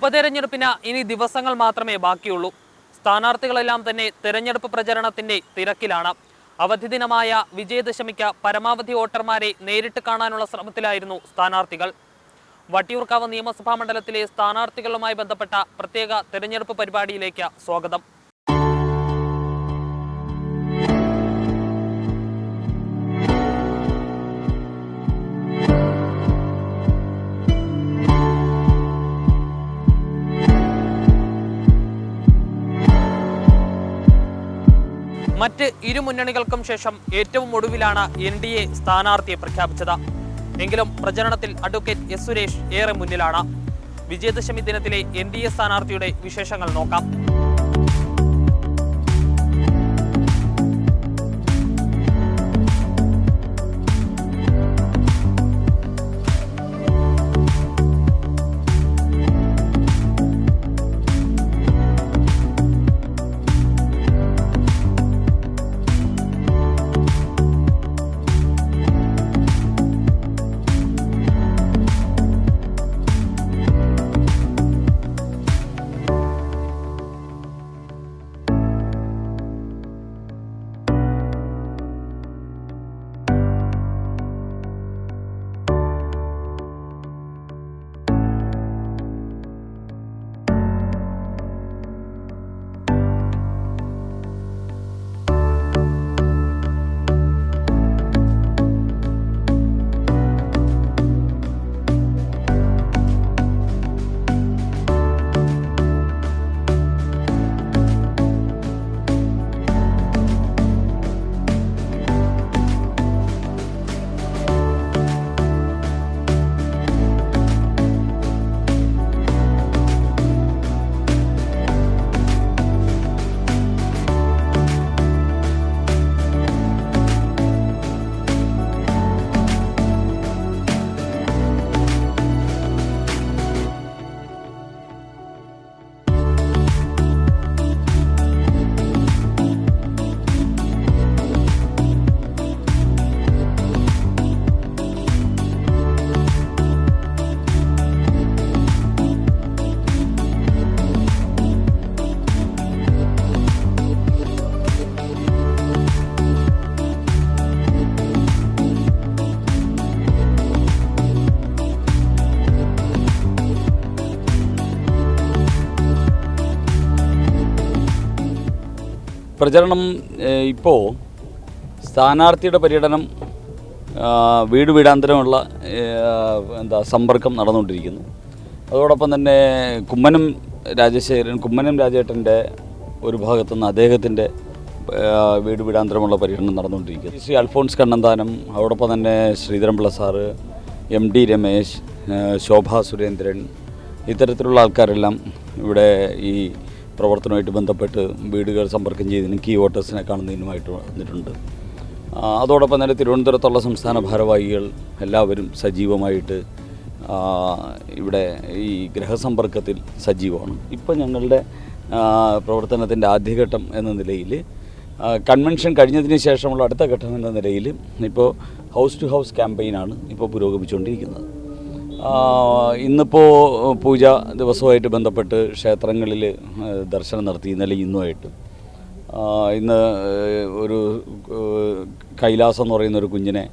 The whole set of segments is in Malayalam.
ഉപതെരഞ്ഞെടുപ്പിന് ഇനി ദിവസങ്ങൾ മാത്രമേ ബാക്കിയുള്ളൂ. സ്ഥാനാർത്ഥികളെല്ലാം തന്നെ തെരഞ്ഞെടുപ്പ് പ്രചരണത്തിന്റെ തിരക്കിലാണ്. അവധി ദിനമായ വിജയദശമിക്ക് പരമാവധി വോട്ടർമാരെ നേരിട്ട് കാണാനുള്ള ശ്രമത്തിലായിരുന്നു സ്ഥാനാർത്ഥികൾ. വട്ടിയൂർക്കാവ് നിയമസഭാ മണ്ഡലത്തിലെ സ്ഥാനാർത്ഥികളുമായി ബന്ധപ്പെട്ട പ്രത്യേക തെരഞ്ഞെടുപ്പ് പരിപാടിയിലേക്ക് സ്വാഗതം. മറ്റ് ഇരു മുന്നണികൾക്കും ശേഷം ഏറ്റവും ഒടുവിലാണ് NDA സ്ഥാനാർത്ഥിയെ പ്രഖ്യാപിച്ചത്. എങ്കിലും പ്രചരണത്തിൽ അഡ്വക്കേറ്റ് S. സുരേഷ് ഏറെ മുന്നിലാണ്. വിജയദശമി ദിനത്തിലെ NDA സ്ഥാനാർത്ഥിയുടെ വിശേഷങ്ങൾ നോക്കാം. പ്രചരണം ഇപ്പോൾ സ്ഥാനാർത്ഥിയുടെ പര്യടനം വീട് വീടാന്തരമുള്ള സമ്പർക്കം നടന്നുകൊണ്ടിരിക്കുന്നു. അതോടൊപ്പം തന്നെ കുമ്മനം രാജേട്ടൻ്റെ ഒരു ഭാഗത്തുനിന്ന് അദ്ദേഹത്തിൻ്റെ വീട് വീടാന്തരമുള്ള പര്യടനം നടന്നുകൊണ്ടിരിക്കുന്നു. ശ്രീ അൽഫോൺസ് കണ്ണന്താനം, അതോടൊപ്പം തന്നെ ശ്രീധരൻപിള്ള സാറ്, MD രമേശ്, ശോഭാ സുരേന്ദ്രൻ, ഇത്തരത്തിലുള്ള ആൾക്കാരെല്ലാം ഇവിടെ ഈ പ്രവർത്തനവുമായിട്ട് ബന്ധപ്പെട്ട് വീടുകൾ സമ്പർക്കം ചെയ്തതിനും കീ വോട്ടേഴ്സിനെ കാണുന്നതിനുമായിട്ട് വന്നിട്ടുണ്ട്. അതോടൊപ്പം തന്നെ തിരുവനന്തപുരത്തുള്ള സംസ്ഥാന ഭാരവാഹികൾ എല്ലാവരും സജീവമായിട്ട് ഇവിടെ ഈ ഗ്രഹസമ്പർക്കത്തിൽ സജീവമാണ്. ഇപ്പോൾ ഞങ്ങളുടെ പ്രവർത്തനത്തിൻ്റെ ആദ്യഘട്ടം എന്ന നിലയിൽ കൺവെൻഷൻ കഴിഞ്ഞതിന് ശേഷമുള്ള അടുത്ത ഘട്ടം എന്ന നിലയിൽ ഇപ്പോൾ ഹൗസ് ടു ഹൗസ് ക്യാമ്പയിനാണ് ഇപ്പോൾ പുരോഗമിച്ചുകൊണ്ടിരിക്കുന്നത്. ഇന്നിപ്പോൾ പൂജ ദിവസവുമായിട്ട് ബന്ധപ്പെട്ട് ക്ഷേത്രങ്ങളിൽ ദർശനം നടത്തി. ഇന്നലെ ഇന്നുമായിട്ട് ഇന്ന് ഒരു കൈലാസം എന്ന് പറയുന്നൊരു കുഞ്ഞിനെ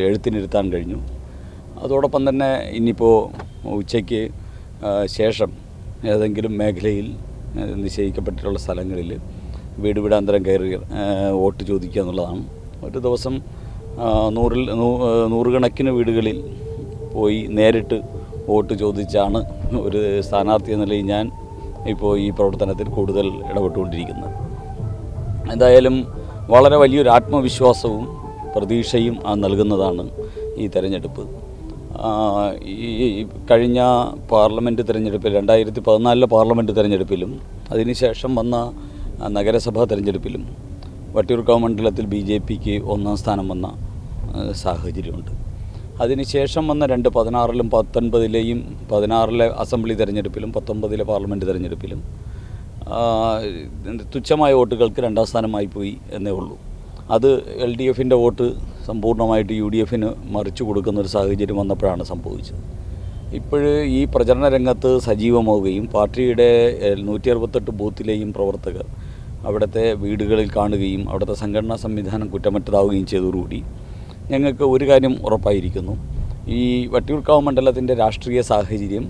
എഴുത്തിനിരുത്താൻ കഴിഞ്ഞു. അതോടൊപ്പം തന്നെ ഇനിയിപ്പോൾ ഉച്ചയ്ക്ക് ശേഷം ഏതെങ്കിലും മേഖലയിൽ നിശ്ചയിക്കപ്പെട്ടിട്ടുള്ള സ്ഥലങ്ങളിൽ വീട് വീടാന്തരം കയറി വോട്ട് ചോദിക്കുക എന്നുള്ളതാണ്. ഒരു ദിവസം നൂറുകണക്കിന് വീടുകളിൽ പോയി നേരിട്ട് വോട്ട് ചോദിച്ചാണ് ഒരു സ്ഥാനാർത്ഥി എന്ന നിലയിൽ ഞാൻ ഇപ്പോൾ ഈ പ്രവർത്തനത്തിൽ കൂടുതൽ ഇടപെട്ടുകൊണ്ടിരിക്കുന്നത്. എന്തായാലും വളരെ വലിയൊരു ആത്മവിശ്വാസവും പ്രതീക്ഷയും നൽകുന്നതാണ് ഈ തെരഞ്ഞെടുപ്പ്. ഈ കഴിഞ്ഞ പാർലമെൻറ്റ് തെരഞ്ഞെടുപ്പിൽ 2014 പാർലമെൻറ്റ് തെരഞ്ഞെടുപ്പിലും അതിനുശേഷം വന്ന നഗരസഭാ തെരഞ്ഞെടുപ്പിലും വട്ടിയൂർക്കാവ് മണ്ഡലത്തിൽ BJPക്ക് 1ാം സ്ഥാനം വന്ന സാഹചര്യമുണ്ട്. അതിനുശേഷം വന്ന 2016-ലും 19-ലെയും 16-ലെ അസംബ്ലി തെരഞ്ഞെടുപ്പിലും 19-ലെ പാർലമെൻറ്റ് തെരഞ്ഞെടുപ്പിലും തുച്ഛമായ വോട്ടുകൾക്ക് 2ാം സ്ഥാനമായി പോയി എന്നേ ഉള്ളൂ. അത് LDFൻ്റെ വോട്ട് സമ്പൂർണ്ണമായിട്ട് UDFന് മറിച്ചു കൊടുക്കുന്നൊരു സാഹചര്യം വന്നപ്പോഴാണ് സംഭവിച്ചത്. ഇപ്പോൾ ഈ പ്രചരണ രംഗത്ത് സജീവമാവുകയും പാർട്ടിയുടെ 168 ബൂത്തിലെയും പ്രവർത്തകർ അവിടുത്തെ വീടുകളിൽ കാണുകയും അവിടുത്തെ സംഘടനാ സംവിധാനം കുറ്റമറ്റതാവുകയും ചെയ്തതോടുകൂടി ഞങ്ങൾക്ക് ഒരു കാര്യം ഉറപ്പായിരിക്കുന്നു. ഈ വട്ടിയൂർക്കാവ് മണ്ഡലത്തിൻ്റെ രാഷ്ട്രീയ സാഹചര്യം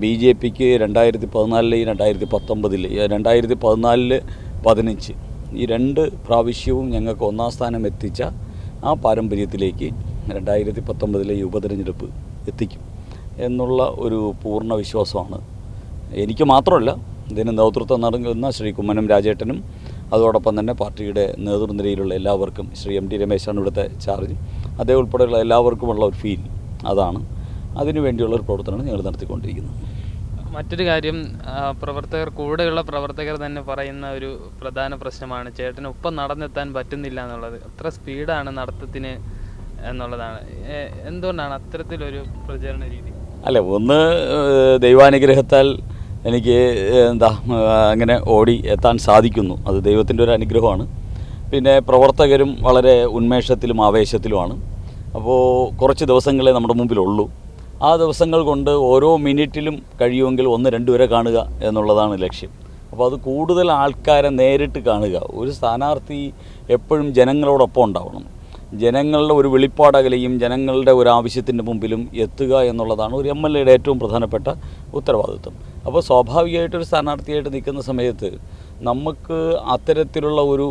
BJPക്ക് 2014 2014 15 ഈ 2 പ്രാവശ്യവും ഞങ്ങൾക്ക് ഒന്നാം സ്ഥാനം എത്തിച്ച ആ പാരമ്പര്യത്തിലേക്ക് 2019 ഈ ഉപതെരഞ്ഞെടുപ്പ് എത്തിക്കും എന്നുള്ള ഒരു പൂർണ്ണ വിശ്വാസമാണ് എനിക്ക് മാത്രമല്ല ഇതിന് നേതൃത്വം നൽകുന്ന ശ്രീ കുമ്മനം രാജേട്ടനും അതോടൊപ്പം തന്നെ പാർട്ടിയുടെ നേതൃനിരയിലുള്ള എല്ലാവർക്കും ശ്രീ MD രമേശാണ് ഇവിടുത്തെ ചാർജ്, അതേ ഉൾപ്പെടെയുള്ള എല്ലാവർക്കുമുള്ള ഒരു ഫീൽ അതാണ്. അതിനുവേണ്ടിയുള്ള ഒരു പ്രവർത്തനമാണ് ഞങ്ങൾ നടത്തിക്കൊണ്ടിരിക്കുന്നത്. മറ്റൊരു കാര്യം, പ്രവർത്തകർ കൂടെയുള്ള പ്രവർത്തകർ തന്നെ പറയുന്ന ഒരു പ്രധാന പ്രശ്നമാണ് ചേട്ടന് ഒപ്പം നടന്നെത്താൻ പറ്റുന്നില്ല എന്നുള്ളത്. അത്ര സ്പീഡാണ് നടത്തത്തിന് എന്നുള്ളതാണ്. എന്തുകൊണ്ടാണ് അത്തരത്തിലൊരു പ്രചരണ രീതി? അല്ല, ഒന്ന് ദൈവാനുഗ്രഹത്താൽ എനിക്ക് അങ്ങനെ ഓടി എത്താൻ സാധിക്കുന്നു, അത് ദൈവത്തിൻ്റെ ഒരു അനുഗ്രഹമാണ്. പിന്നെ പ്രവർത്തകരും വളരെ ഉന്മേഷത്തിലും ആവേശത്തിലുമാണ്. അപ്പോൾ കുറച്ച് ദിവസങ്ങളെ നമ്മുടെ മുമ്പിലുള്ളൂ. ആ ദിവസങ്ങൾ കൊണ്ട് ഓരോ മിനിറ്റിലും കഴിയുമെങ്കിൽ 1-2 വരെ കാണുക എന്നുള്ളതാണ് ലക്ഷ്യം. അപ്പോൾ അത് കൂടുതൽ ആൾക്കാരെ നേരിട്ട് കാണുക. ഒരു സ്ഥാനാർത്ഥി എപ്പോഴും ജനങ്ങളോടൊപ്പം ഉണ്ടാവണം. ജനങ്ങളുടെ ഒരു വെളിപ്പാടകലെയും ജനങ്ങളുടെ ഒരു ആവശ്യത്തിൻ്റെ മുമ്പിലും എത്തുക എന്നുള്ളതാണ് ഒരു MLAയുടെ ഏറ്റവും പ്രധാനപ്പെട്ട ഉത്തരവാദിത്വം. അപ്പോൾ സ്വാഭാവികമായിട്ടൊരു സ്ഥാനാർത്ഥിയായിട്ട് നിൽക്കുന്ന സമയത്ത് നമുക്ക് അത്തരത്തിലുള്ള ഒരു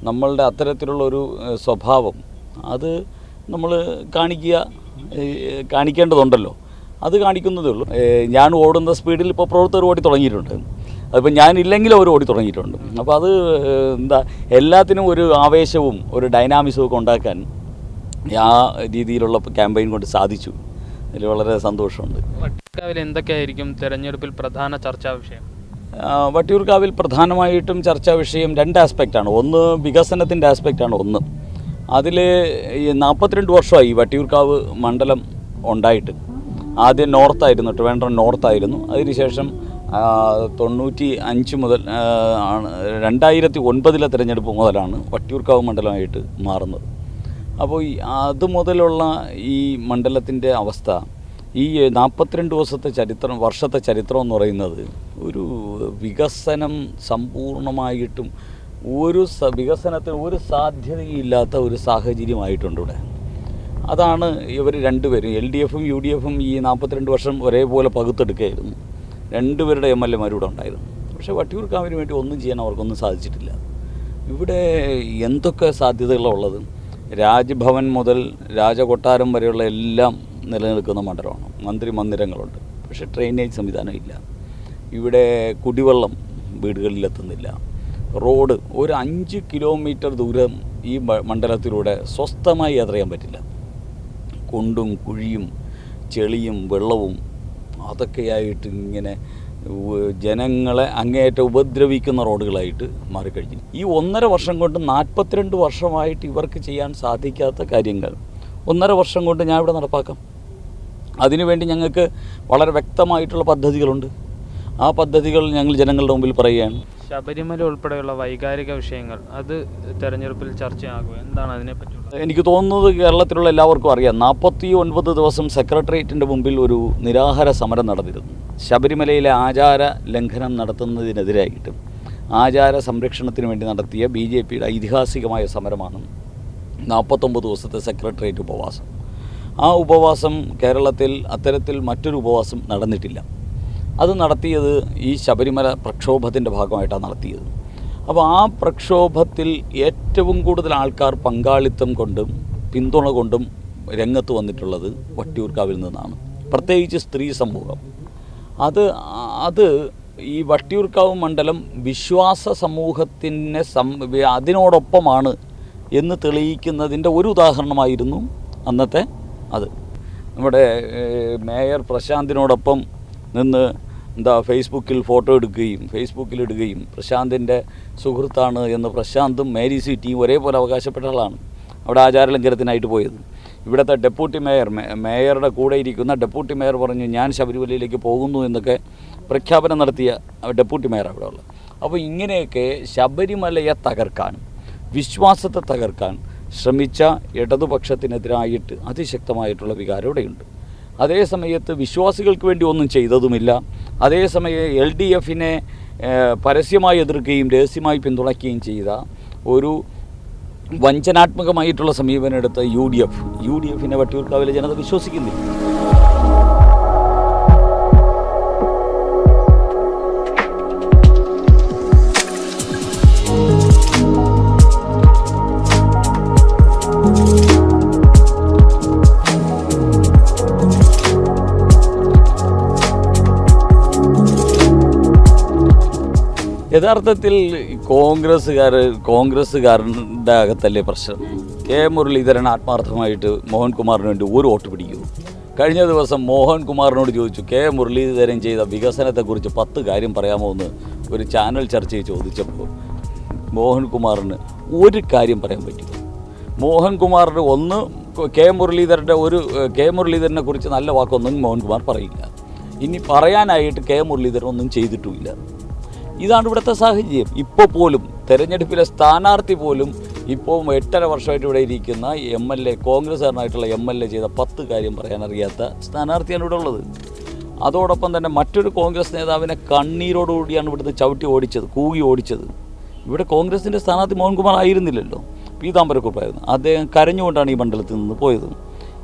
നമ്മളുടെ അത്തരത്തിലുള്ള ഒരു സ്വഭാവം അത് നമ്മൾ കാണിക്കേണ്ടതുണ്ടല്ലോ. അത് കാണിക്കുന്നതേ ഉള്ളൂ. ഞാൻ ഓടുന്ന സ്പീഡിൽ ഇപ്പോൾ പ്രവർത്തകർ ഓടി തുടങ്ങിയിട്ടുണ്ട്. അതിപ്പോൾ ഞാനില്ലെങ്കിലും അവർ ഓടി തുടങ്ങിയിട്ടുണ്ട്. അപ്പോൾ അത് എല്ലാത്തിനും ഒരു ആവേശവും ഒരു ഡൈനാമിസവും ഒക്കെ ഉണ്ടാക്കാൻ ആ രീതിയിലുള്ള ക്യാമ്പയിൻ കൊണ്ട് സാധിച്ചു. അതിൽ വളരെ സന്തോഷമുണ്ട്. വട്ടിയൂർക്കാവിൽ എന്തൊക്കെയായിരിക്കും തെരഞ്ഞെടുപ്പിൽ പ്രധാന ചർച്ചാ വിഷയം? വട്ടിയൂർക്കാവിൽ പ്രധാനമായിട്ടും ചർച്ചാ വിഷയം 2 ആസ്പെക്റ്റാണ്. ഒന്ന് വികസനത്തിൻ്റെ ആസ്പെക്റ്റാണ്. ഒന്ന് അതിൽ 42 വർഷമായി വട്ടിയൂർക്കാവ് മണ്ഡലം ഉണ്ടായിട്ട്. ആദ്യം നോർത്തായിരുന്നു, ട്രിവാൻഡ്രം നോർത്തായിരുന്നു. അതിനുശേഷം 95 മുതൽ 2009 തിരഞ്ഞെടുപ്പ് മുതലാണ് വട്ടിയൂർക്കാവ് മണ്ഡലമായിട്ട് മാറുന്നത്. അപ്പോൾ അത് മുതലുള്ള ഈ മണ്ഡലത്തിൻ്റെ അവസ്ഥ, ഈ 42 വർഷത്തെ ചരിത്രം എന്ന് പറയുന്നത് ഒരു വികസനം സമ്പൂർണ്ണമായിട്ടും വികസനത്തിന് ഒരു സാധ്യതയില്ലാത്ത ഒരു സാഹചര്യമായിട്ടുണ്ട് ഇവിടെ. അതാണ് ഇവർ രണ്ടുപേരും, LDFും UDFും ഈ 42 വർഷം ഒരേപോലെ പകുത്തെടുക്കുകയായിരുന്നു. 2 പേരുടെ MLAമാരും ഉണ്ടായിരുന്നു. പക്ഷേ വട്ടിയൂർക്കാവിന് വേണ്ടി ഒന്നും ചെയ്യാൻ അവർക്കൊന്നും സാധിച്ചിട്ടില്ല. ഇവിടെ എന്തൊക്കെ സാധ്യതകളുള്ളത്, രാജ്ഭവൻ മുതൽ രാജകൊട്ടാരം വരെയുള്ള എല്ലാം നിലനിൽക്കുന്ന മണ്ഡലമാണ്. മന്ദിരങ്ങളുണ്ട്, പക്ഷേ ഡ്രെയിനേജ് സംവിധാനം ഇല്ല. ഇവിടെ കുടിവെള്ളം വീടുകളിലെത്തുന്നില്ല. റോഡ് ഒരു 5 കിലോമീറ്റർ ദൂരം ഈ മണ്ഡലത്തിലൂടെ സ്വസ്ഥമായി യാത്ര ചെയ്യാൻ പറ്റില്ല. കുണ്ടും കുഴിയും ചെളിയും വെള്ളവും അതൊക്കെയായിട്ട് ഇങ്ങനെ ജനങ്ങളെ അങ്ങേയറ്റം ഉപദ്രവിക്കുന്ന റോഡുകളായിട്ട് മാറിക്കഴിഞ്ഞു. ഈ 1.5 വർഷം കൊണ്ട് 42 വർഷമായിട്ട് ഇവർക്ക് ചെയ്യാൻ സാധിക്കാത്ത കാര്യങ്ങൾ 1.5 വർഷം കൊണ്ട് ഞാൻ ഇവിടെ നടപ്പാക്കാം. അതിനുവേണ്ടി ഞങ്ങൾക്ക് വളരെ വ്യക്തമായിട്ടുള്ള പദ്ധതികളുണ്ട്. ആ പദ്ധതികൾ ഞങ്ങൾ ജനങ്ങളുടെ മുമ്പിൽ പറയുകയാണ്. ശബരിമല ഉൾപ്പെടെയുള്ള വൈകാരിക വിഷയങ്ങൾ അത് തെരഞ്ഞെടുപ്പിൽ ചർച്ചയാകും. എന്താണ് അതിനെപ്പറ്റിയുള്ളത്? എനിക്ക് തോന്നുന്നത് കേരളത്തിലുള്ള എല്ലാവർക്കും അറിയാം. 49 ദിവസം സെക്രട്ടേറിയറ്റിൻ്റെ മുമ്പിൽ ഒരു നിരാഹാര സമരം നടന്നിരുന്നു. ശബരിമലയിലെ ആചാര ലംഘനം നടത്തുന്നതിനെതിരായിട്ടും ആചാര സംരക്ഷണത്തിന് വേണ്ടി നടത്തിയ BJPയുടെ ഐതിഹാസികമായ സമരമാണ് 49 ദിവസത്തെ സെക്രട്ടേറിയറ്റ് ഉപവാസം. ആ ഉപവാസം കേരളത്തിൽ അത്തരത്തിൽ മറ്റൊരു ഉപവാസം നടന്നിട്ടില്ല. അത് നടത്തിയത് ഈ ശബരിമല പ്രക്ഷോഭത്തിൻ്റെ ഭാഗമായിട്ടാണ് നടത്തിയത്. അപ്പോൾ ആ പ്രക്ഷോഭത്തിൽ ഏറ്റവും കൂടുതൽ ആൾക്കാർ പങ്കാളിത്തം കൊണ്ടും പിന്തുണ കൊണ്ടും രംഗത്ത് വന്നിട്ടുള്ളത് വട്ടിയൂർക്കാവിൽ നിന്നാണ്, പ്രത്യേകിച്ച് സ്ത്രീ സമൂഹം. അത് ഈ വട്ടിയൂർക്കാവ് മണ്ഡലം വിശ്വാസ സമൂഹത്തിനെ അതിനോടൊപ്പമാണ് എന്ന് തെളിയിക്കുന്നതിൻ്റെ ഒരു ഉദാഹരണമായിരുന്നു അന്നത്തെ അത്. നമ്മുടെ മേയർ പ്രശാന്തിനോടൊപ്പം നിന്ന് ഫേസ്ബുക്കിൽ ഫോട്ടോ ഫേസ്ബുക്കിലിടുകയും പ്രശാന്തിൻ്റെ സുഹൃത്താണ് എന്ന് പ്രശാന്തും മേരി സി ടീം ഒരേപോലെ അവകാശപ്പെട്ട ആളാണ് അവിടെ ആചാരലംഘനത്തിനായിട്ട് പോയത്. ഇവിടുത്തെ ഡെപ്യൂട്ടി മേയറുടെ കൂടെ ഇരിക്കുന്ന ഡെപ്യൂട്ടി മേയർ പറഞ്ഞു ഞാൻ ശബരിമലയിലേക്ക് പോകുന്നു എന്നൊക്കെ പ്രഖ്യാപനം നടത്തിയ ഡെപ്യൂട്ടി മേയർ അവിടെ ഉള്ളത്. അപ്പോൾ ഇങ്ങനെയൊക്കെ ശബരിമലയെ തകർക്കാൻ, വിശ്വാസത്തെ തകർക്കാൻ ശ്രമിച്ച ഇടതുപക്ഷത്തിനെതിരായിട്ട് അതിശക്തമായിട്ടുള്ള വികാരം ഇവിടെയുണ്ട്. അതേ സമയത്ത് വിശ്വാസികൾക്ക് വേണ്ടി ഒന്നും ചെയ്തതുമില്ല. അതേസമയം LDFനെ പരസ്യമായി എതിർക്കുകയും രഹസ്യമായി പിന്തുണയ്ക്കുകയും ചെയ്ത ഒരു വഞ്ചനാത്മകമായിട്ടുള്ള സമീപനം എടുത്ത UDFനെ വട്ടിയൂർക്കാവിലെ ജനത വിശ്വസിക്കുന്നില്ല. യഥാർത്ഥത്തിൽ കോൺഗ്രസ്സുകാരുടെ അകത്തല്ലേ പ്രശ്നം. മുരളീധരൻ ആത്മാർത്ഥമായിട്ട് മോഹൻകുമാറിന് വേണ്ടി ഒരു വോട്ട് പിടിക്കുമോ? കഴിഞ്ഞ ദിവസം മോഹൻകുമാറിനോട് ചോദിച്ചു, മുരളീധരൻ ചെയ്ത വികസനത്തെക്കുറിച്ച് 10 കാര്യം പറയാമോ എന്ന് ഒരു ചാനൽ ചർച്ചയിൽ ചോദിച്ചപ്പോൾ മോഹൻകുമാറിന് ഒരു കാര്യം പറയാൻ പറ്റുമോ? മോഹൻകുമാറിന് ഒന്ന് മുരളീധരനെ കുറിച്ച് നല്ല വാക്കൊന്നും മോഹൻകുമാർ പറയില്ല. ഇനി പറയാനായിട്ട് മുരളീധരൻ ഒന്നും ചെയ്തിട്ടുമില്ല. ഇതാണ് ഇവിടുത്തെ സാഹചര്യം. ഇപ്പോൾ പോലും തെരഞ്ഞെടുപ്പിലെ സ്ഥാനാർത്ഥി പോലും ഇപ്പോൾ 8.5 വർഷമായിട്ട് ഇവിടെ ഇരിക്കുന്ന MLA, കോൺഗ്രസ്സുകാരനായിട്ടുള്ള MLA ചെയ്ത 10 കാര്യം പറയാനറിയാത്ത സ്ഥാനാർത്ഥിയാണ് ഇവിടെ ഉള്ളത്. അതോടൊപ്പം തന്നെ മറ്റൊരു കോൺഗ്രസ് നേതാവിനെ കണ്ണീരോടുകൂടിയാണ് ഇവിടുന്ന് കൂകി ഓടിച്ചത്. ഇവിടെ കോൺഗ്രസിൻ്റെ സ്ഥാനാർത്ഥി മോഹൻകുമാർ ആയിരുന്നില്ലല്ലോ, പീതാംബരക്കുറുപ്പായിരുന്നു. അദ്ദേഹം കരഞ്ഞുകൊണ്ടാണ് ഈ മണ്ഡലത്തിൽ നിന്ന് പോയത്.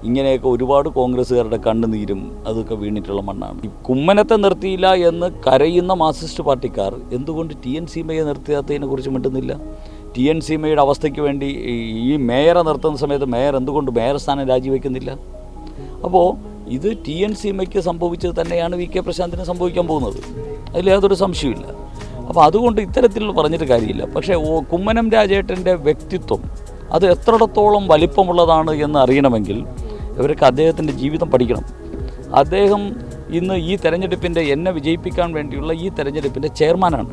ഇങ്ങനെയൊക്കെ ഒരുപാട് കോൺഗ്രസ്സുകാരുടെ കണ്ണുനീരും അതൊക്കെ വീണിട്ടുള്ള മണ്ണാണ്. ഈ കുമ്മനത്തെ നിർത്തിയില്ല എന്ന് കരയുന്ന മാർക്സിസ്റ്റ് പാർട്ടിക്കാർ എന്തുകൊണ്ട് TN സീമയെ നിർത്തിയാത്തതിനെ കുറിച്ച് മിണ്ടുന്നില്ല? TN സീമയുടെ അവസ്ഥയ്ക്ക് വേണ്ടി ഈ മേയറെ നിർത്തുന്ന സമയത്ത് മേയർ എന്തുകൊണ്ട് മേയർ സ്ഥാനം രാജിവെക്കുന്നില്ല? അപ്പോൾ ഇത് TN സീമയ്ക്ക് സംഭവിച്ചത് തന്നെയാണ് VK പ്രശാന്തിന് സംഭവിക്കാൻ പോകുന്നത്, അതിൽ യാതൊരു സംശയമില്ല. അപ്പോൾ അതുകൊണ്ട് ഇത്തരത്തിൽ പറഞ്ഞിട്ട് കാര്യമില്ല. പക്ഷേ കുമ്മനം രാജേട്ടൻ്റെ വ്യക്തിത്വം അത് എത്രത്തോളം വലിപ്പമുള്ളതാണ് എന്ന് അറിയണമെങ്കിൽ ഇവർക്ക് അദ്ദേഹത്തിൻ്റെ ജീവിതം പഠിക്കണം. അദ്ദേഹം ഇന്ന് ഈ തെരഞ്ഞെടുപ്പിൻ്റെ എന്നെ വിജയിപ്പിക്കാൻ വേണ്ടിയുള്ള ഈ തെരഞ്ഞെടുപ്പിൻ്റെ ചെയർമാനാണ്.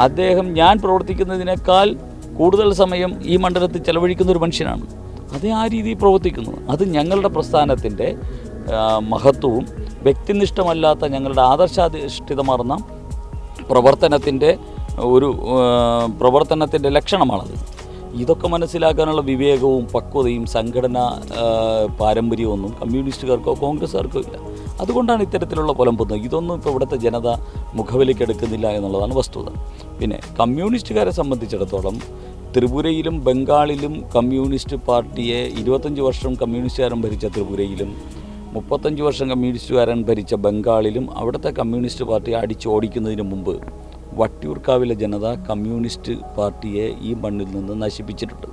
അദ്ദേഹം ഞാൻ പ്രവർത്തിക്കുന്നതിനേക്കാൾ കൂടുതൽ സമയം ഈ മണ്ഡലത്തിൽ ചെലവഴിക്കുന്ന ഒരു മനുഷ്യനാണ്. അതേ ആ രീതിയിൽ പ്രവർത്തിക്കുന്നു. അത് ഞങ്ങളുടെ പ്രസ്ഥാനത്തിൻ്റെ മഹത്വവും വ്യക്തിനിഷ്ഠമല്ലാത്ത ഞങ്ങളുടെ ആദർശാധിഷ്ഠിതമാർന്ന പ്രവർത്തനത്തിൻ്റെ ലക്ഷണമാണത്. ഇതൊക്കെ മനസ്സിലാക്കാനുള്ള വിവേകവും പക്വതയും സംഘടനാ പാരമ്പര്യമൊന്നും കമ്മ്യൂണിസ്റ്റുകാർക്കോ കോൺഗ്രസ്സുകാർക്കോ ഇല്ല. അതുകൊണ്ടാണ് ഇത്തരത്തിലുള്ള പുലമ്പുന്നത്. ഇതൊന്നും ഇപ്പോൾ ഇവിടുത്തെ ജനത മുഖവിലേക്കെടുക്കുന്നില്ല എന്നുള്ളതാണ് വസ്തുത. പിന്നെ കമ്മ്യൂണിസ്റ്റുകാരെ സംബന്ധിച്ചിടത്തോളം ത്രിപുരയിലും ബംഗാളിലും കമ്മ്യൂണിസ്റ്റ് പാർട്ടിയെ 25 വർഷം കമ്മ്യൂണിസ്റ്റുകാരൻ ഭരിച്ച ത്രിപുരയിലും 35 വർഷം കമ്മ്യൂണിസ്റ്റുകാരൻ ഭരിച്ച ബംഗാളിലും അവിടുത്തെ കമ്മ്യൂണിസ്റ്റ് പാർട്ടിയെ അടിച്ചോടിക്കുന്നതിന് മുമ്പ് വട്ടിയൂർക്കാവിലെ ജനത കമ്മ്യൂണിസ്റ്റ് പാർട്ടിയെ ഈ മണ്ണിൽ നിന്ന് നശിപ്പിച്ചിട്ടുണ്ട്.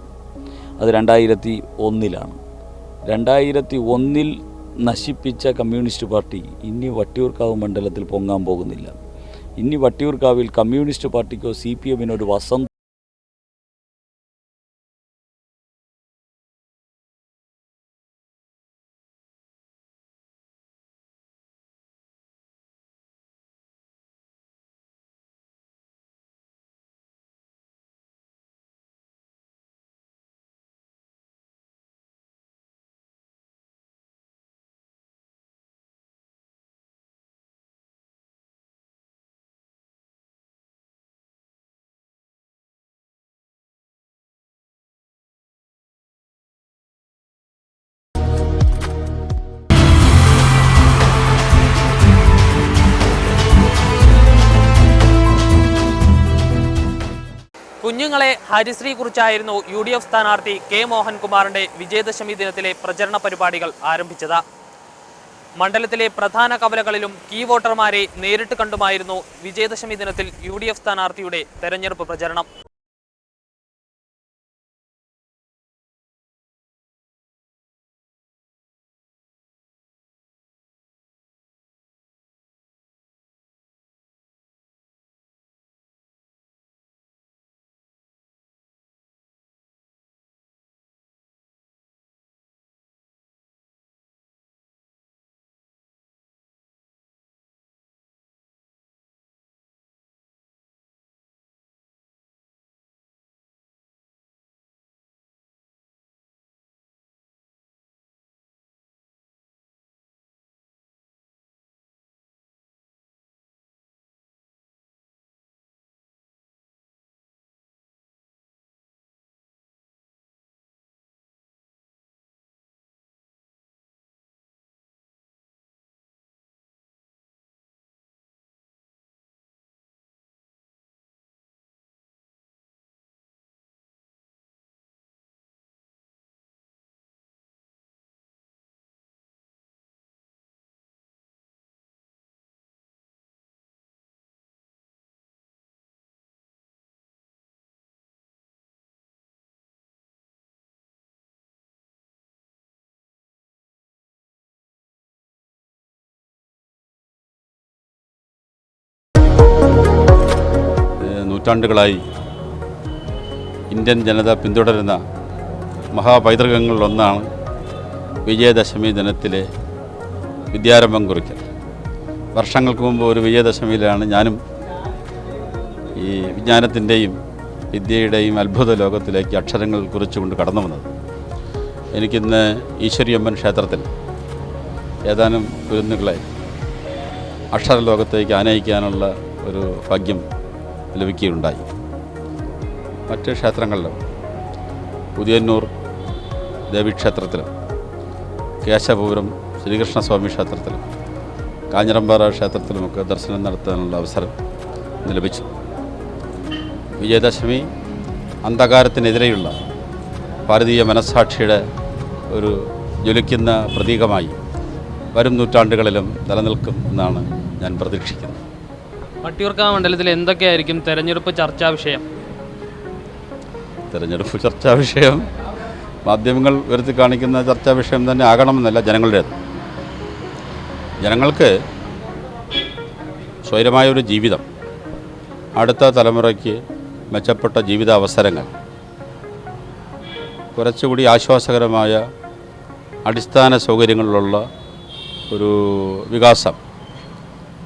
അത് 2001 2001 നശിപ്പിച്ച കമ്മ്യൂണിസ്റ്റ് പാർട്ടി ഇനി വട്ടിയൂർക്കാവ് മണ്ഡലത്തിൽ പൊങ്ങാൻ പോകുന്നില്ല. ഇനി വട്ടിയൂർക്കാവിൽ കമ്മ്യൂണിസ്റ്റ് പാർട്ടിക്കോ CPM ഒരു വസന്ത കുഞ്ഞുങ്ങളെ ഹരിശ്രീ കുറിച്ചായിരുന്നു UDF സ്ഥാനാർത്ഥി മോഹൻകുമാറിന്റെ വിജയദശമി ദിനത്തിലെ പ്രചരണ പരിപാടികൾ ആരംഭിച്ചത്. മണ്ഡലത്തിലെ പ്രധാന കവലകളിലും കീ വോട്ടർമാരെ നേരിട്ട് കണ്ടുമായിരുന്നു വിജയദശമി ദിനത്തിൽ UDF സ്ഥാനാർത്ഥിയുടെ തെരഞ്ഞെടുപ്പ് പ്രചരണം. നൂറ്റാണ്ടുകളായി ഇന്ത്യൻ ജനത പിന്തുടരുന്ന മഹാപൈതൃകങ്ങളിലൊന്നാണ് വിജയദശമി ദിനത്തിലെ വിദ്യാരംഭം കുറിക്കൽ. വർഷങ്ങൾക്ക് മുമ്പ് ഒരു വിജയദശമിയിലാണ് ഞാനും ഈ വിജ്ഞാനത്തിൻ്റെയും വിദ്യയുടെയും അത്ഭുത ലോകത്തിലേക്ക് അക്ഷരങ്ങൾ കുറിച്ചുകൊണ്ട് കടന്നു വന്നത്. എനിക്കിന്ന് ഈശ്വരിയമ്മൻ ക്ഷേത്രത്തിൽ ഏതാനും കുരുന്നുകളെ അക്ഷരലോകത്തേക്ക് ആനയിക്കാനുള്ള ഒരു ഭാഗ്യം ലഭിക്കുകയുണ്ടായി. മറ്റ് ക്ഷേത്രങ്ങളിലും ഉദയന്നൂർ ദേവീക്ഷേത്രത്തിലും കേശവപുരം ശ്രീകൃഷ്ണസ്വാമി ക്ഷേത്രത്തിലും കാഞ്ഞിരമ്പാറ ക്ഷേത്രത്തിലുമൊക്കെ ദർശനം നടത്താനുള്ള അവസരം ലഭിച്ചു. വിജയദശമി അന്ധകാരത്തിനെതിരെയുള്ള ഭാരതീയ മനസ്സാക്ഷിയുടെ ഒരു ജ്വലിക്കുന്ന പ്രതീകമായി വരും നൂറ്റാണ്ടുകളിലും നിലനിൽക്കും എന്നാണ് ഞാൻ പ്രതീക്ഷിക്കുന്നത്. വട്ടിയൂർക്കാവ് മണ്ഡലത്തിൽ എന്തൊക്കെയായിരിക്കും തെരഞ്ഞെടുപ്പ് ചർച്ചാ വിഷയം? തെരഞ്ഞെടുപ്പ് ചർച്ചാ വിഷയം മാധ്യമങ്ങൾ ഉയർത്തി കാണിക്കുന്ന ചർച്ചാ വിഷയം തന്നെ ആകണമെന്നല്ല ജനങ്ങളുടേത്. ജനങ്ങൾക്ക് സ്വൈരമായൊരു ജീവിതം, അടുത്ത തലമുറയ്ക്ക് മെച്ചപ്പെട്ട ജീവിതാവസരങ്ങൾ, കുറച്ചുകൂടി ആശ്വാസകരമായ അടിസ്ഥാന സൗകര്യങ്ങളിലുള്ള ഒരു വികാസം,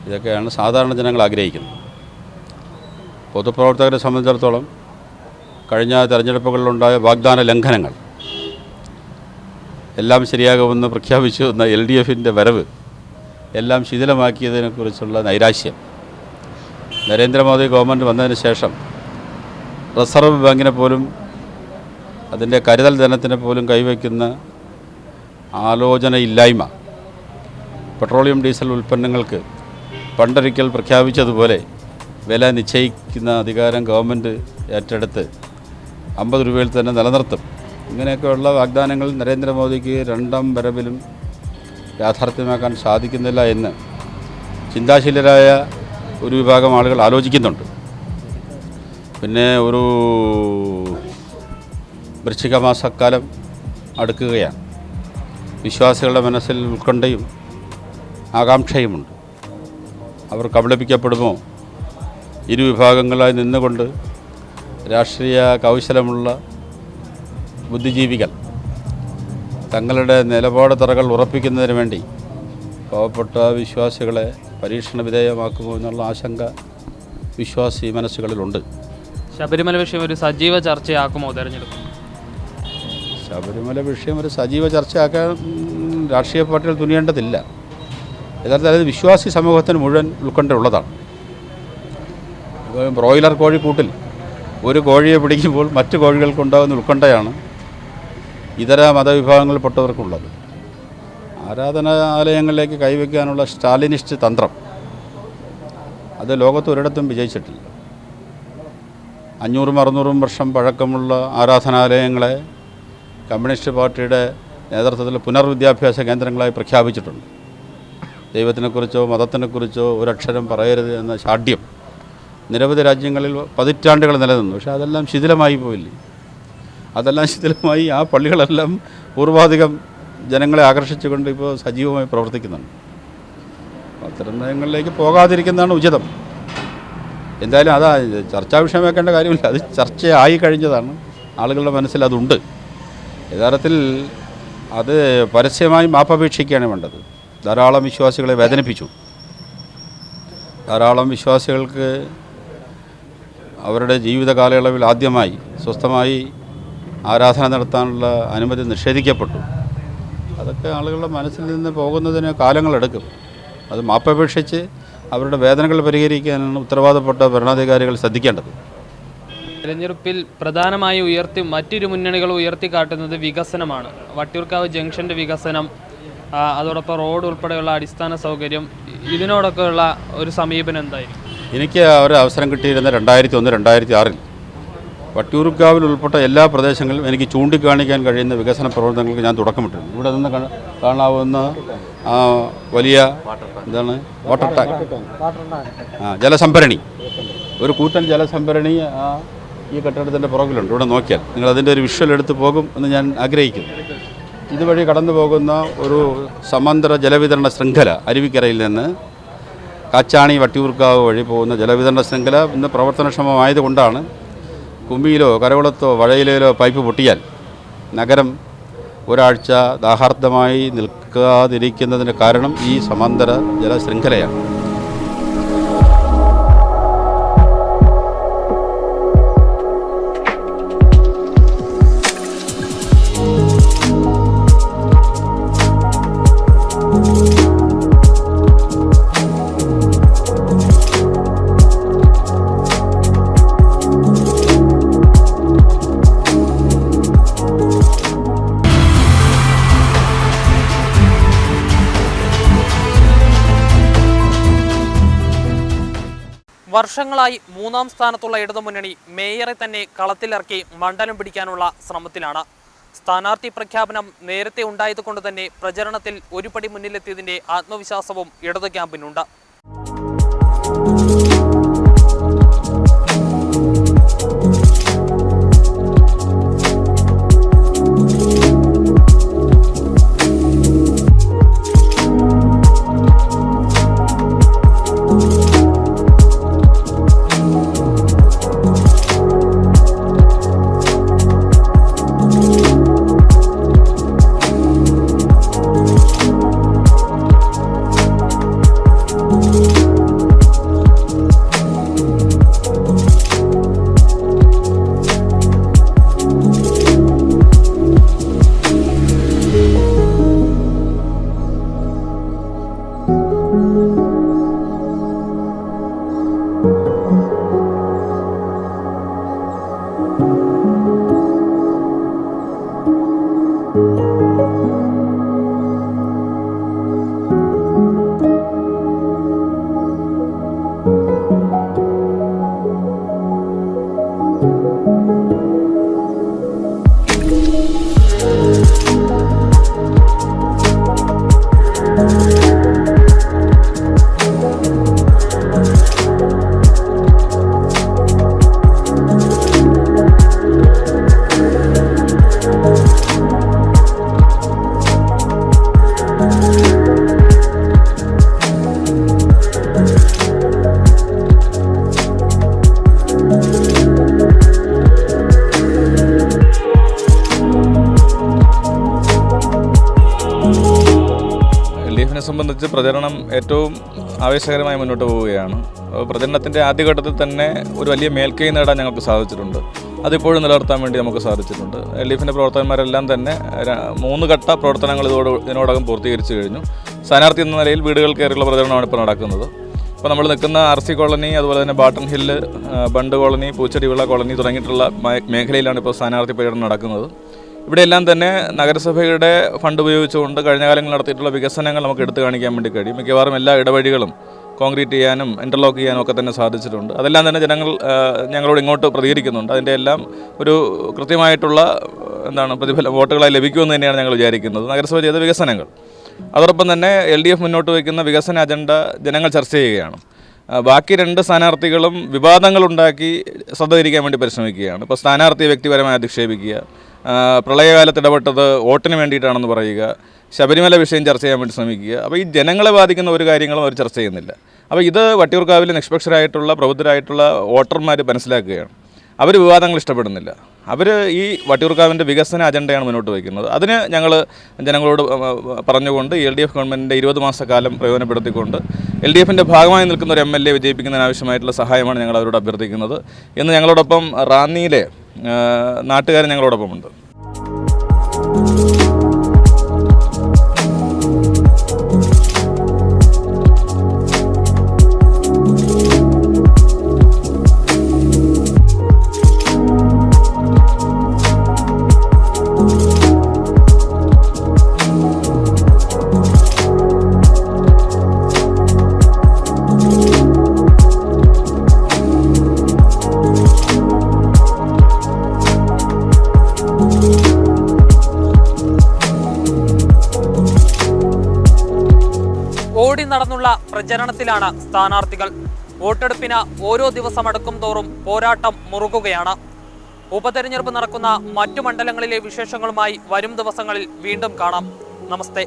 ഇതൊക്കെയാണ് സാധാരണ ജനങ്ങൾ ആഗ്രഹിക്കുന്നത്. പൊതുപ്രവർത്തകരെ സംബന്ധിച്ചിടത്തോളം കഴിഞ്ഞ തെരഞ്ഞെടുപ്പുകളിലുണ്ടായ വാഗ്ദാന ലംഘനങ്ങൾ എല്ലാം ശരിയാകുമെന്ന് പ്രഖ്യാപിച്ചു എന്ന LDFൻ്റെ വരവ് എല്ലാം ശിഥിലമാക്കിയതിനെക്കുറിച്ചുള്ള നൈരാശ്യം, നരേന്ദ്രമോദി ഗവൺമെൻറ് വന്നതിന് ശേഷം റിസർവ് ബാങ്കിനെ പോലും അതിൻ്റെ കരുതൽ ധനത്തിനെ പോലും കൈവയ്ക്കുന്ന ആലോചനയില്ലായ്മ, പെട്രോളിയം ഡീസൽ ഉൽപ്പന്നങ്ങൾക്ക് പണ്ടൊരിക്കൽ പ്രഖ്യാപിച്ചതുപോലെ വില നിശ്ചയിക്കുന്ന അധികാരം ഗവൺമെൻറ് ഏറ്റെടുത്ത് 50 രൂപയിൽ തന്നെ നിലനിർത്തും. ഇങ്ങനെയൊക്കെയുള്ള വാഗ്ദാനങ്ങൾ നരേന്ദ്രമോദിക്ക് രണ്ടാം വരവിലും യാഥാർത്ഥ്യമാക്കാൻ സാധിക്കുന്നില്ല എന്ന് ചിന്താശീലരായ ഒരു വിഭാഗം ആളുകൾ ആലോചിക്കുന്നുണ്ട്. പിന്നെ ഒരു വൃശ്ചിക മാസക്കാലം അടുക്കുകയാണ്. വിശ്വാസികളുടെ മനസ്സിൽ ഉത്കണ്ഠയും ആകാംക്ഷയുമുണ്ട്. അവർ കബളിപ്പിക്കപ്പെടുമോ? ഇരുവിഭാഗങ്ങളായി നിന്നുകൊണ്ട് രാഷ്ട്രീയ കൗശലമുള്ള ബുദ്ധിജീവികൾ തങ്ങളുടെ നിലപാട് തറകൾ ഉറപ്പിക്കുന്നതിന് വേണ്ടി പാവപ്പെട്ട വിശ്വാസികളെ പരീക്ഷണ വിധേയമാക്കുമോ എന്നുള്ള ആശങ്ക വിശ്വാസി മനസ്സുകളിലുണ്ട്. ശബരിമല വിഷയം ഒരു സജീവ ചർച്ചയാക്കുമോ തെരഞ്ഞെടുപ്പ്? ശബരിമല വിഷയം ഒരു സജീവ ചർച്ചയാക്കാൻ രാഷ്ട്രീയ പാർട്ടികൾ തുനിയേണ്ടതില്ല. യഥാർത്ഥത്തിൽ അത് വിശ്വാസി സമൂഹത്തിന് മുഴുവൻ ഉൾക്കൊണ്ടുള്ളതാണ്. ബ്രോയിലർ കോഴിക്കൂട്ടിൽ ഒരു കോഴിയെ പിടിക്കുമ്പോൾ മറ്റു കോഴികൾക്കുണ്ടാകുന്ന ഉത്കണ്ഠയാണ് ഇതര മതവിഭാഗങ്ങളിൽപ്പെട്ടവർക്കുള്ളത്. ആരാധനാലയങ്ങളിലേക്ക് കൈവയ്ക്കാനുള്ള സ്റ്റാലിനിസ്റ്റ് തന്ത്രം അത് ലോകത്ത് ഒരിടത്തും വിജയിച്ചിട്ടില്ല. 500-600 വർഷം പഴക്കമുള്ള ആരാധനാലയങ്ങളെ കമ്മ്യൂണിസ്റ്റ് പാർട്ടിയുടെ നേതൃത്വത്തിൽ പുനർവിദ്യാഭ്യാസ കേന്ദ്രങ്ങളായി പ്രഖ്യാപിച്ചിട്ടുണ്ട്. ദൈവത്തിനെക്കുറിച്ചോ മതത്തിനെക്കുറിച്ചോ ഒരക്ഷരം പറയരുത് എന്ന ശാഠ്യം നിരവധി രാജ്യങ്ങളിൽ പതിറ്റാണ്ടുകൾ നിലനിന്നു. പക്ഷേ അതെല്ലാം ശിഥിലമായി പോയില്ലേ? അതെല്ലാം ശിഥിലമായി ആ പള്ളികളെല്ലാം പൂർവാധികം ജനങ്ങളെ ആകർഷിച്ചുകൊണ്ട് ഇപ്പോൾ സജീവമായി പ്രവർത്തിക്കുന്നുണ്ട്. അത്തരം നയങ്ങളിലേക്ക് പോകാതിരിക്കുന്നതാണ് ഉചിതം. എന്തായാലും അതാ ചർച്ചാ വിഷയമാക്കേണ്ട കാര്യമില്ല. അത് ചർച്ചയായി കഴിഞ്ഞതാണ്. ആളുകളുടെ മനസ്സിൽ അതുണ്ട്. യഥാർത്ഥത്തിൽ അത് പരസ്യമായി മാപ്പപേക്ഷിക്കുകയാണ് വേണ്ടത്. ധാരാളം വിശ്വാസികളെ വേദനിപ്പിച്ചു. ധാരാളം വിശ്വാസികൾക്ക് അവരുടെ ജീവിത കാലയളവിൽ ആദ്യമായി സ്വസ്ഥമായി ആരാധന നടത്താനുള്ള അനുമതി നിഷേധിക്കപ്പെട്ടു. അതൊക്കെ ആളുകളുടെ മനസ്സിൽ നിന്ന് പോകുന്നതിന് കാലങ്ങളെടുക്കും. അത് മാപ്പപേക്ഷിച്ച് അവരുടെ വേദനകൾ പരിഹരിക്കാനാണ് ഉത്തരവാദപ്പെട്ട ഭരണാധികാരികൾ ശ്രദ്ധിക്കേണ്ടത്. തെരഞ്ഞെടുപ്പിൽ പ്രധാനമായി മറ്റൊരു മുന്നണികൾ ഉയർത്തിക്കാട്ടുന്നത് വികസനമാണ്. വട്ടിയൂർക്കാവ് ജംഗ്ഷൻ്റെ വികസനം, അതോടൊപ്പം റോഡ് ഉൾപ്പെടെയുള്ള അടിസ്ഥാന സൗകര്യം, ഇതിനോടൊക്കെയുള്ള ഒരു സമീപനം എന്തായിരിക്കും? എനിക്ക് ഒരു അവസരം കിട്ടിയിരുന്ന 2001-2006 വട്ടിയൂർക്കാവിൽ ഉൾപ്പെട്ട എല്ലാ പ്രദേശങ്ങളിലും എനിക്ക് ചൂണ്ടിക്കാണിക്കാൻ കഴിയുന്ന വികസന പ്രവർത്തനങ്ങൾക്ക് ഞാൻ തുടക്കമിട്ടിരുന്നു. ഇവിടെ നിന്ന് കാണാവുന്ന വലിയ വാട്ടർ ടാങ്ക്, ജലസംഭരണി, ഒരു കൂറ്റൻ ജലസംഭരണി ഈ കെട്ടിടത്തിൻ്റെ പുറകിലുണ്ട്. ഇവിടെ നോക്കിയാൽ നിങ്ങൾ അതിൻ്റെ ഒരു വിഷ്വൽ എടുത്ത് പോകും എന്ന് ഞാൻ ആഗ്രഹിക്കുന്നു. ഇതുവഴി കടന്നു പോകുന്ന ഒരു സമാന്തര ജലവിതരണ ശൃംഖല അരുവിക്കരയിൽ നിന്ന് കാച്ചാണി വട്ടിയൂർക്കാവ് വഴി പോകുന്ന ജലവിതരണ ശൃംഖല ഇന്ന് പ്രവർത്തനക്ഷമമായതുകൊണ്ടാണ് കുമ്മിയിലോ കരകുളത്തോ വഴയിലോ പൈപ്പ് പൊട്ടിയാൽ നഗരം ഒരാഴ്ച ദാഹാർദ്ദമായി നിൽക്കാതിരിക്കുന്നതിന് കാരണം ഈ സമാന്തര ജലശൃംഖലയാണ്. വർഷങ്ങളായി 3-ാം സ്ഥാനത്തുള്ള ഇടതുമുന്നണി മേയറെ തന്നെ കളത്തിലിറക്കി മണ്ഡലം പിടിക്കാനുള്ള ശ്രമത്തിലാണ്. സ്ഥാനാർത്ഥി പ്രഖ്യാപനം നേരത്തെ ഉണ്ടായതുകൊണ്ട് തന്നെ പ്രചരണത്തിൽ ഒരു പടി മുന്നിലെത്തിയതിന്റെ ആത്മവിശ്വാസവും ഇടതു ക്യാമ്പിനുണ്ട്. സംബന്ധിച്ച് പ്രചരണം ഏറ്റവും ആവേശകരമായി മുന്നോട്ട് പോവുകയാണ്. പ്രചരണത്തിൻ്റെ ആദ്യഘട്ടത്തിൽ തന്നെ ഒരു വലിയ മേൽക്കൈ നേടാൻ ഞങ്ങൾക്ക് സാധിച്ചിട്ടുണ്ട്. അതിപ്പോഴും നിലനിർത്താൻ വേണ്ടി നമുക്ക് സാധിച്ചിട്ടുണ്ട്. LDFിൻ്റെ പ്രവർത്തകന്മാരെല്ലാം തന്നെ 3 ഘട്ട പ്രവർത്തനങ്ങൾ ഇതിനോടകം പൂർത്തീകരിച്ചു കഴിഞ്ഞു. സ്ഥാനാർത്ഥി എന്ന നിലയിൽ വീടുകൾ കയറിയുള്ള പ്രചരണമാണ് ഇപ്പോൾ നടക്കുന്നത്. ഇപ്പോൾ നമ്മൾ നിൽക്കുന്ന RC കോളനി, അതുപോലെ തന്നെ ബാട്ടൺ ഹില്ല്, ബണ്ട് കോളനി, പൂച്ചെടിവിള കോളനി തുടങ്ങിയിട്ടുള്ള മേഖലയിലാണ് ഇപ്പോൾ സ്ഥാനാർത്ഥി പര്യടനം നടക്കുന്നത്. ഇവിടെയെല്ലാം തന്നെ നഗരസഭയുടെ ഫണ്ട് ഉപയോഗിച്ചുകൊണ്ട് കഴിഞ്ഞ കാലങ്ങളിൽ നടത്തിയിട്ടുള്ള വികസനങ്ങൾ നമുക്ക് എടുത്തു കാണിക്കാൻ വേണ്ടി കഴിയും. മിക്കവാറും എല്ലാ ഇടവഴികളും കോൺക്രീറ്റ് ചെയ്യാനും ഇൻ്റർലോക്ക് ചെയ്യാനും ഒക്കെ തന്നെ സാധിച്ചിട്ടുണ്ട്. അതെല്ലാം തന്നെ ജനങ്ങൾ ഞങ്ങളോട് ഇങ്ങോട്ട് പ്രതികരിക്കുന്നുണ്ട്. അതിൻ്റെ എല്ലാം ഒരു കൃത്യമായിട്ടുള്ള പ്രതിഫലം വോട്ടുകളായി ലഭിക്കുമെന്ന് തന്നെയാണ് ഞങ്ങൾ വിചാരിക്കുന്നത്. നഗരസഭ ചെയ്ത വികസനങ്ങൾ, അതോടൊപ്പം തന്നെ LDF മുന്നോട്ട് വയ്ക്കുന്ന വികസന അജണ്ട ജനങ്ങൾ ചർച്ച ചെയ്യുകയാണ്. ബാക്കി 2 സ്ഥാനാർത്ഥികളും വിവാദങ്ങളുണ്ടാക്കി ശ്രദ്ധ തിരിക്കാൻ വേണ്ടി പരിശ്രമിക്കുകയാണ്. ഇപ്പോൾ സ്ഥാനാർത്ഥിയെ വ്യക്തിപരമായി അധിക്ഷേപിക്കുക, പ്രളയകാലത്ത് ഇടപെട്ടത് വോട്ടിന് വേണ്ടിയിട്ടാണെന്ന് പറയുക, ശബരിമല വിഷയം ചർച്ച ചെയ്യാൻ വേണ്ടി ശ്രമിക്കുക. അപ്പോൾ ഈ ജനങ്ങളെ ബാധിക്കുന്ന ഒരു കാര്യങ്ങളും അവർ ചർച്ച ചെയ്യുന്നില്ല. അപ്പോൾ ഇത് വട്ടിയൂർക്കാവിലെ നിഷ്പക്ഷരായിട്ടുള്ള പ്രബുദ്ധരായിട്ടുള്ള വോട്ടർമാർ മനസ്സിലാക്കുകയാണ്. അവർ വിവാദങ്ങൾ ഇഷ്ടപ്പെടുന്നില്ല. അവർ ഈ വട്ടിയൂർക്കാവിൻ്റെ വികസന അജണ്ടയാണ് മുന്നോട്ട് വയ്ക്കുന്നത്. അതിന് ഞങ്ങൾ ജനങ്ങളോട് പറഞ്ഞുകൊണ്ട് LDF ഗവൺമെൻറ്റിൻ്റെ 20 മാസക്കാലം പ്രയോജനപ്പെടുത്തിക്കൊണ്ട് LDFിൻ്റെ ഭാഗമായി നിൽക്കുന്ന ഒരു MLA വിജയിപ്പിക്കുന്നതിനാവശ്യമായിട്ടുള്ള സഹായമാണ് ഞങ്ങൾ അവരോട് അഭ്യർത്ഥിക്കുന്നത്. ഇന്ന് ഞങ്ങളോടൊപ്പം റാന്നിയിലെ നാട്ടുകാർ ഞങ്ങളോടൊപ്പമുണ്ട്. ഓടി നടന്നുള്ള പ്രചരണത്തിലാണ് സ്ഥാനാർത്ഥികൾ. വോട്ടെടുപ്പിന് ഓരോ ദിവസം അടുക്കും തോറും പോരാട്ടം മുറുകുകയാണ്. ഉപതെരഞ്ഞെടുപ്പ് നടക്കുന്ന മറ്റു മണ്ഡലങ്ങളിലെ വിശേഷങ്ങളുമായി വരും ദിവസങ്ങളിൽ വീണ്ടും കാണാം. നമസ്തേ.